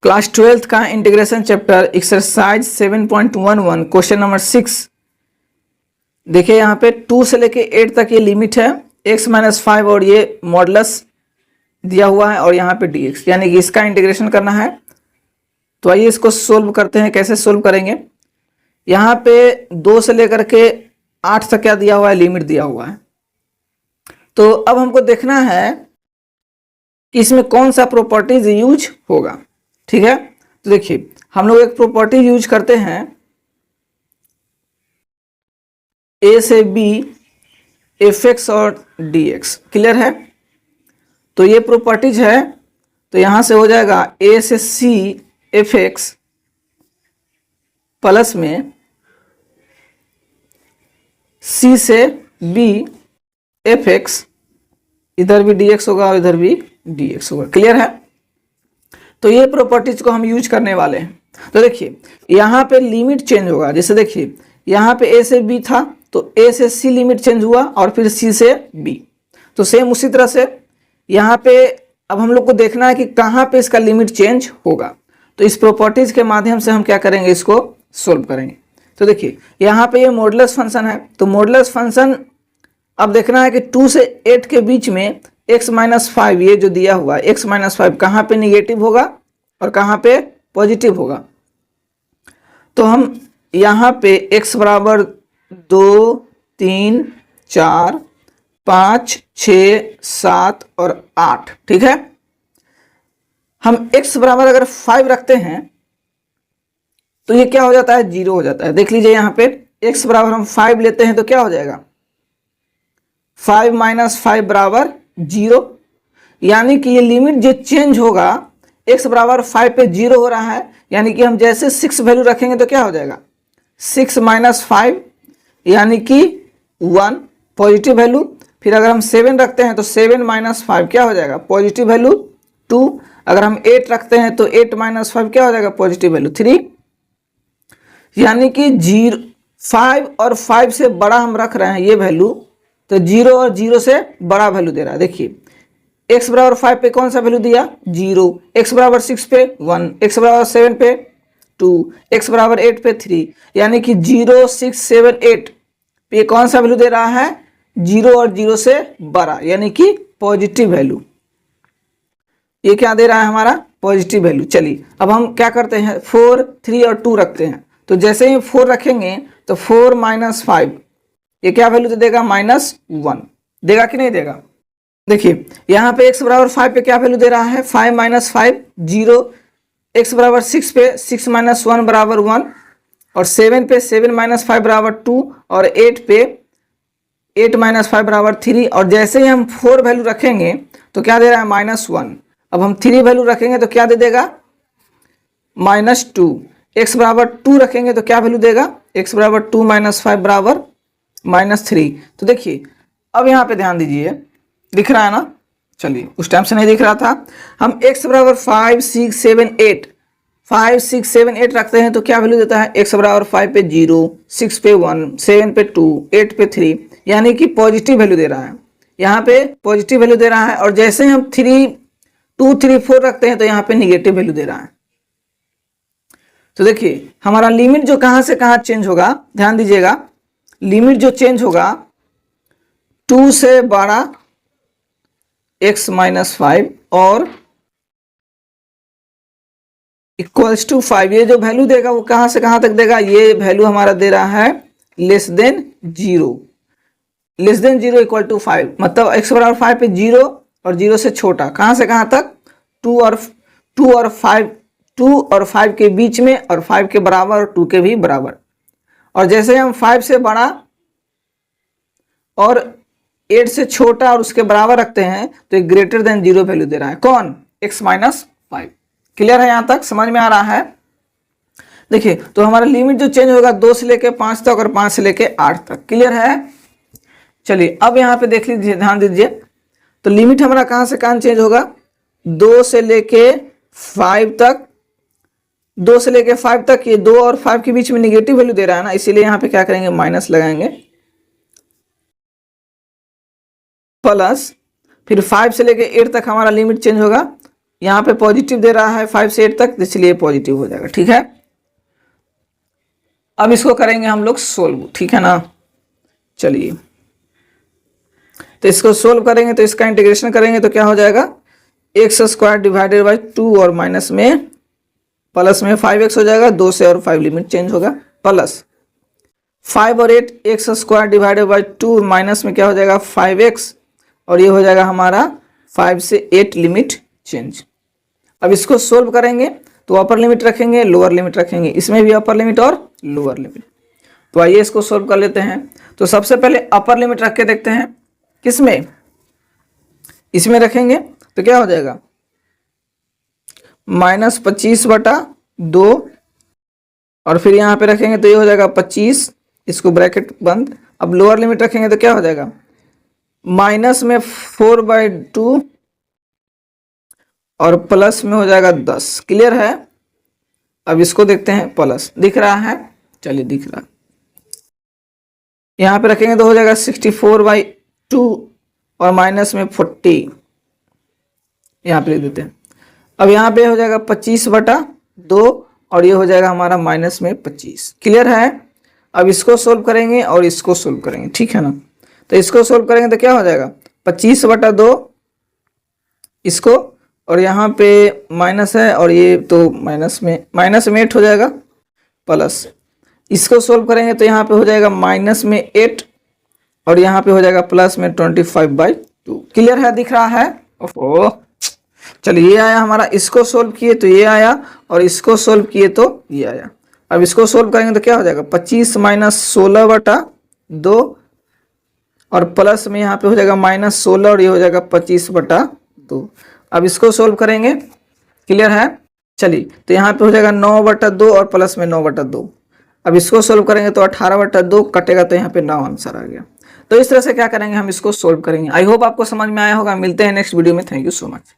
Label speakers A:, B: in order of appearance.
A: Class 12th का integration chapter exercise 7.11 question number 6। देखिए यहाँ पे 2 से लेके 8 तक ये लिमिट है x-5 और ये मॉडुलस दिया हुआ है और यहाँ पे dx, यानी कि इसका इंटीग्रेशन करना है। तो आइए इसको सोल्व करते हैं। कैसे सोल्व करेंगे? यहाँ पे 2 से लेकर के 8 तक क्या दिया हुआ है, लिमिट दिया हुआ है। तो अब हमको देखना है कि इसमें कौन सा प्रॉपर्टीज यूज होगा। ठीक है, तो देखिए हम लोग एक प्रॉपर्टी यूज करते हैं a से b fx और dx। क्लियर है? तो ये प्रॉपर्टीज है, तो यहां से हो जाएगा a से c fx प्लस में c से b fx, इधर भी dx होगा और इधर भी dx होगा। क्लियर है? तो ये प्रॉपर्टीज को हम यूज करने वाले हैं। तो देखिए यहाँ पे लिमिट चेंज होगा। जैसे देखिए यहाँ पे a से b था, तो a से c लिमिट चेंज हुआ और फिर c से b। तो सेम उसी तरह से यहाँ पे अब हम लोग को देखना है कि कहाँ पे इसका लिमिट चेंज होगा। तो इस प्रॉपर्टीज के माध्यम से हम क्या करेंगे, इसको सोल्व करेंगे। तो देखिए यहाँ पे ये मॉडुलस फंक्शन है, तो मॉडुलस फंक्शन अब देखना है कि 2 से 8 के बीच में x-5 ये जो दिया हुआ है x-5 कहाँ पे निगेटिव होगा और कहाँ पे पॉजिटिव होगा। तो हम यहाँ पे x बराबर 2, 3, 4, 5, 6, 7 और 8, ठीक है। हम x बराबर अगर 5 रखते हैं तो ये क्या हो जाता है, 0 हो जाता है। देख लीजिए यहाँ पे x बराबर हम 5 लेते हैं तो क्या हो जाएगा, 5 - 5 बराबर 0। यानी कि ये लिमिट जो चेंज होगा x बराबर 5 पे 0 हो रहा है, यानी कि हम जैसे 6 वैल्यू रखेंगे तो क्या हो जाएगा, 6 - 5 यानी कि 1 पॉजिटिव वैल्यू। फिर अगर हम 7 रखते हैं तो 7 - 5 क्या हो जाएगा, पॉजिटिव वैल्यू 2। अगर हम 8 रखते हैं तो 8 - 5 क्या हो जाएगा, पॉजिटिव वैल्यू 3। यानी कि 5 और 5 से बड़ा हम रख रहे हैं ये वैल्यू, तो 0 और 0 से बड़ा वैल्यू दे रहा है। देखिए x बराबर 5 पे कौन सा वैल्यू दिया, 0, x बराबर 6 पे 1, x बराबर 7 पे 2, x बराबर 8 पे 3, यानी कि 0, 6, 7, 8 पे कौन सा वैल्यू दे रहा है, 0 और 0 से बड़ा, यानी कि पॉजिटिव वैल्यू। ये क्या दे रहा है, हमारा पॉजिटिव वैल्यू। चलिए अब हम क्या करते हैं, 4, 3 और 2 रखते हैं। तो जैसे ही 4 रखेंगे तो 4 - 5 ये क्या वैल्यू दे देगा, -1 देगा कि नहीं देगा। देखिए यहाँ पे x बराबर 5 पे क्या वैल्यू दे रहा है, 5 - 5 0, x बराबर 6 पे 6 - 1 बराबर 1, और 7 पे 7 - 5 बराबर 2, और 8 पे 8 - 5 बराबर 3। और जैसे ही हम 4 वैल्यू रखेंगे तो क्या दे रहा है, -1। अब हम 3 वैल्यू रखेंगे तो क्या दे देगा, -2। x बराबर 2 रखेंगे तो क्या वैल्यू देगा, x बराबर 2 - 5 बराबर -3। तो देखिए अब यहाँ पे ध्यान दीजिए, दिख रहा है ना, चलिए उस टाइम से नहीं दिख रहा था। हम x बराबर 5, 6, 7, 8 5, 6, 7, 8 रखते हैं तो क्या वैल्यू देता है, x बराबर 5 पे 0, 6 पे 1, 7 पे 2, 8 पे 3, यानी कि पॉजिटिव वैल्यू दे रहा है। यहाँ पे पॉजिटिव वैल्यू दे रहा है, और जैसे हम 2, 3, 4 रखते हैं तो यहाँ पे निगेटिव वैल्यू दे रहा है। तो देखिए हमारा लिमिट जो कहाँ से कहाँ चेंज होगा, ध्यान दीजिएगा। लिमिट जो चेंज होगा 2 से बड़ा x-5 और = 5, ये जो वैल्यू देगा वो कहां से कहां तक देगा, ये वैल्यू हमारा दे रहा है <0 = 5, मतलब x बराबर 5 पे 0 और 0 से छोटा, कहां से कहां तक, 2 और 5 के बीच में, और 5 के बराबर और 2 के भी बराबर। और जैसे हम 5 से बड़ा और 8 से छोटा और उसके बराबर रखते हैं तो एक <0 वैल्यू दे रहा है, कौन, x-5। क्लियर है, यहां तक समझ में आ रहा है। देखिए तो हमारा लिमिट जो चेंज होगा 2 से लेके 5 तक और 5 से लेके 8 तक। क्लियर है। चलिए अब यहाँ पे देख लीजिए, ध्यान दीजिए। तो लिमिट हमारा कहां से कहां चेंज होगा, 2 से लेके 5 तक, 2 से लेके 5 तक, ये 2 और 5 के बीच में निगेटिव वैल्यू दे रहा है ना, इसीलिए यहाँ पे क्या करेंगे, माइनस लगाएंगे, प्लस फिर 5 से लेके 8 तक हमारा लिमिट चेंज होगा यहाँ पे पॉजिटिव दे रहा है 5 से 8 तक, इसलिए पॉजिटिव हो जाएगा। ठीक है, अब इसको करेंगे हम लोग सोल्व, ठीक है ना। चलिए, तो इसको सोल्व करेंगे तो इसका इंटीग्रेशन करेंगे तो क्या हो जाएगा, एक्स स्क्वायर डिवाइडेड बाई 2 और माइनस में प्लस में 5x हो जाएगा, 2 से और 5 लिमिट चेंज होगा, प्लस 5 और 8 x square divided by 2 minus में क्या हो जाएगा 5x, और ये हो जाएगा हमारा 5 से 8 लिमिट चेंज। अब इसको सोल्व करेंगे तो अपर लिमिट रखेंगे, लोअर लिमिट रखेंगे, इसमें भी अपर लिमिट और लोअर लिमिट। तो आइए इसको सोल्व कर लेते हैं। तो सबसे पहले अपर लिमिट रख के देखते हैं, किसमें, इसमें रखेंगे तो क्या हो जाएगा -25/2, और फिर यहाँ पे रखेंगे तो ये हो जाएगा 25, इसको ब्रैकेट बंद। अब लोअर लिमिट रखेंगे तो क्या हो जाएगा, माइनस में 4/2 और प्लस में हो जाएगा 10। क्लियर है। अब इसको देखते हैं, प्लस दिख रहा है, चलिए दिख रहा है, यहाँ पे रखेंगे तो हो जाएगा 64/2 और माइनस में 40, यहाँ पे लिख देते हैं। अब यहाँ पे हो जाएगा 25/2 और ये हो जाएगा हमारा माइनस में 25। क्लियर है। अब इसको सोल्व करेंगे और इसको सोल्व करेंगे, ठीक है ना। तो इसको सोल्व करेंगे तो क्या हो जाएगा 25/2 इसको, और यहाँ पे माइनस है और ये तो माइनस में 8 हो जाएगा, प्लस इसको सोल्व करेंगे तो यहाँ पे हो जाएगा -8 और यहाँ पे हो जाएगा प्लस में 25/2। क्लियर है, दिख रहा है। ओहो, चलिए ये आया हमारा, इसको सोल्व किए तो ये आया और इसको सोल्व किए तो ये आया। अब इसको सोल्व करेंगे तो क्या हो जाएगा 25 - 16/2 और प्लस में यहाँ पे हो जाएगा -16 और ये हो जाएगा 25/2। अब इसको सोल्व करेंगे, क्लियर है। चलिए, तो यहाँ पे हो जाएगा 9/2 और प्लस में 9/2। अब इसको सोल्व करेंगे तो 18/2 कटेगा तो यहाँ पे 9 आंसर आ गया। तो इस तरह से क्या करेंगे, हम इसको सोल्व करेंगे। आई होप आपको समझ में आया होगा। मिलते हैं नेक्स्ट वीडियो में। Thank you so much.